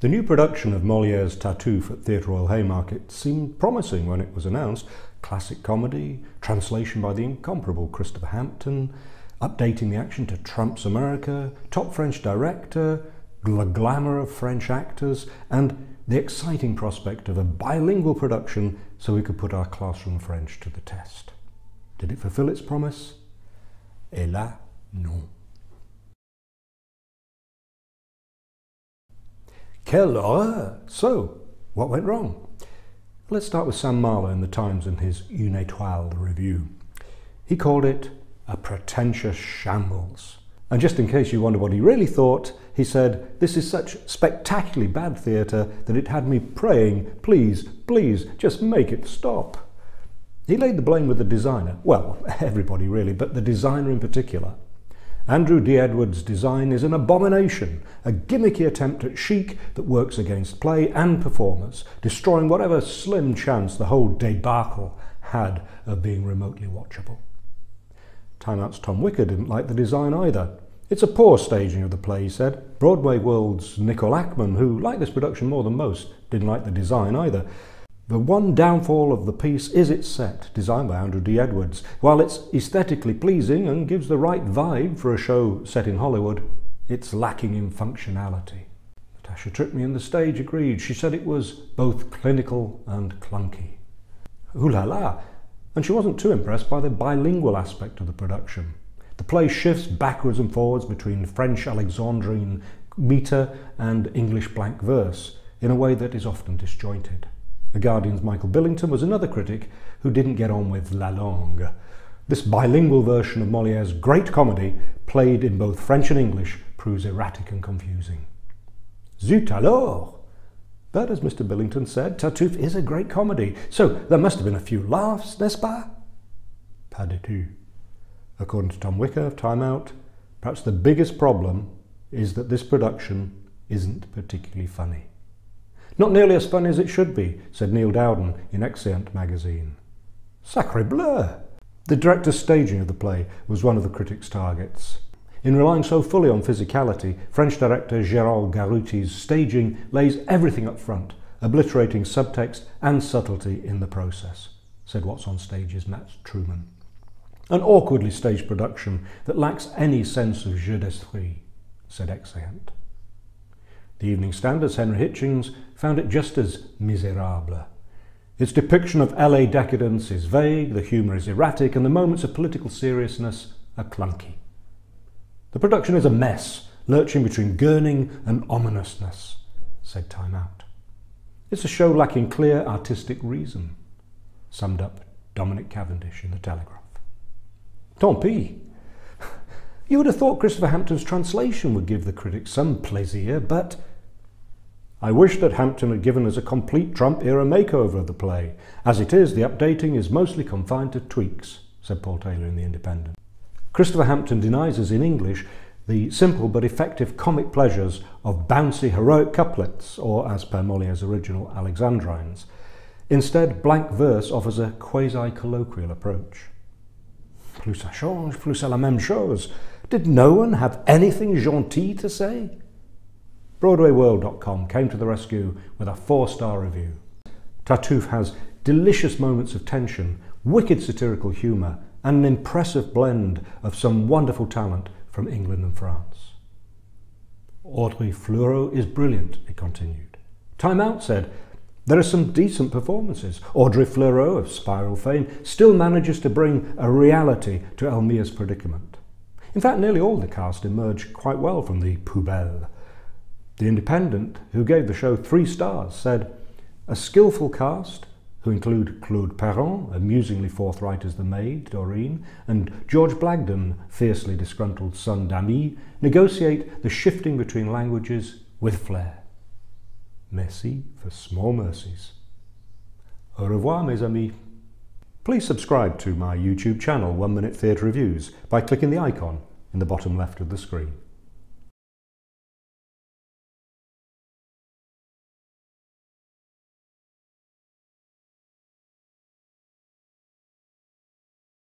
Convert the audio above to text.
The new production of Moliere's Tartuffe at Theatre Royal Haymarket seemed promising when it was announced. Classic comedy, translation by the incomparable Christopher Hampton, updating the action to Trump's America, top French director, the glamour of French actors, and the exciting prospect of a bilingual production so we could put our classroom French to the test. Did it fulfill its promise? Et là, non. Quel, horreur! So, what went wrong? Let's start with Sam Marlowe in the Times in his Untitled review. He called it a pretentious shambles. And just in case you wonder what he really thought, he said, "This is such spectacularly bad theatre that it had me praying, please, please, just make it stop." He laid the blame with the designer. Well, everybody really, but the designer in particular. Andrew D. Edwards' design is an abomination, a gimmicky attempt at chic that works against play and performers, destroying whatever slim chance the whole debacle had of being remotely watchable. Time Out's Tom Wicker didn't like the design either. "It's a poor staging of the play," he said. Broadway World's Nicole Ackman, who liked this production more than most, didn't like the design either. The one downfall of the piece is its set, designed by Andrew D. Edwards. While it's aesthetically pleasing and gives the right vibe for a show set in Hollywood, it's lacking in functionality. Natasha Tripney in The Stage agreed. She said it was both clinical and clunky. Ooh la la! And she wasn't too impressed by the bilingual aspect of the production. The play shifts backwards and forwards between French Alexandrine metre and English blank verse in a way that is often disjointed. The Guardian's Michael Billington was another critic who didn't get on with la langue. This bilingual version of Moliere's great comedy, played in both French and English, proves erratic and confusing. Zut alors! But as Mr. Billington said, Tartuffe is a great comedy, so there must have been a few laughs, n'est-ce pas? Pas du tout. According to Tom Wicker of Time Out, perhaps the biggest problem is that this production isn't particularly funny. "Not nearly as funny as it should be," said Neil Dowden in Exeunt Magazine. Sacre bleu! The director's staging of the play was one of the critics' targets. In relying so fully on physicality, French director Gérald Garutti's staging lays everything up front, obliterating subtext and subtlety in the process, said WhatsOnStage's Matt Truman. An awkwardly staged production that lacks any sense of jeu d'esprit, said Exeunt. The Evening Standard's Henry Hitchings found it just as misérable. Its depiction of LA decadence is vague, the humour is erratic, and the moments of political seriousness are clunky. The production is a mess, lurching between gurning and ominousness, said Time Out. It's a show lacking clear artistic reason, summed up Dominic Cavendish in The Telegraph. Tant pis. You would have thought Christopher Hampton's translation would give the critics some plaisir, but I wish that Hampton had given us a complete Trump-era makeover of the play. As it is, the updating is mostly confined to tweaks, said Paul Taylor in The Independent. Christopher Hampton denies us in English the simple but effective comic pleasures of bouncy heroic couplets, or as per Moliere's original, Alexandrines. Instead, blank verse offers a quasi-colloquial approach. Plus ça change, plus c'est la même chose. Did no one have anything gentil to say? BroadwayWorld.com came to the rescue with a 4-star review. Tartuffe has delicious moments of tension, wicked satirical humour, and an impressive blend of some wonderful talent from England and France. Audrey Fleurot is brilliant, it continued. Time Out said, there are some decent performances. Audrey Fleurot, of Spiral fame, still manages to bring a reality to Elmire's predicament. In fact, nearly all the cast emerged quite well from the poubelle. The Independent, who gave the show 3 stars, said, a skillful cast, who include Claude Perron, amusingly forthright as the maid, Doreen, and George Blagden, fiercely disgruntled son d'Ami, negotiate the shifting between languages with flair. Merci for small mercies. Au revoir, mes amis. Please subscribe to my YouTube channel, 1 Minute Theatre Reviews, by clicking the icon in the bottom left of the screen.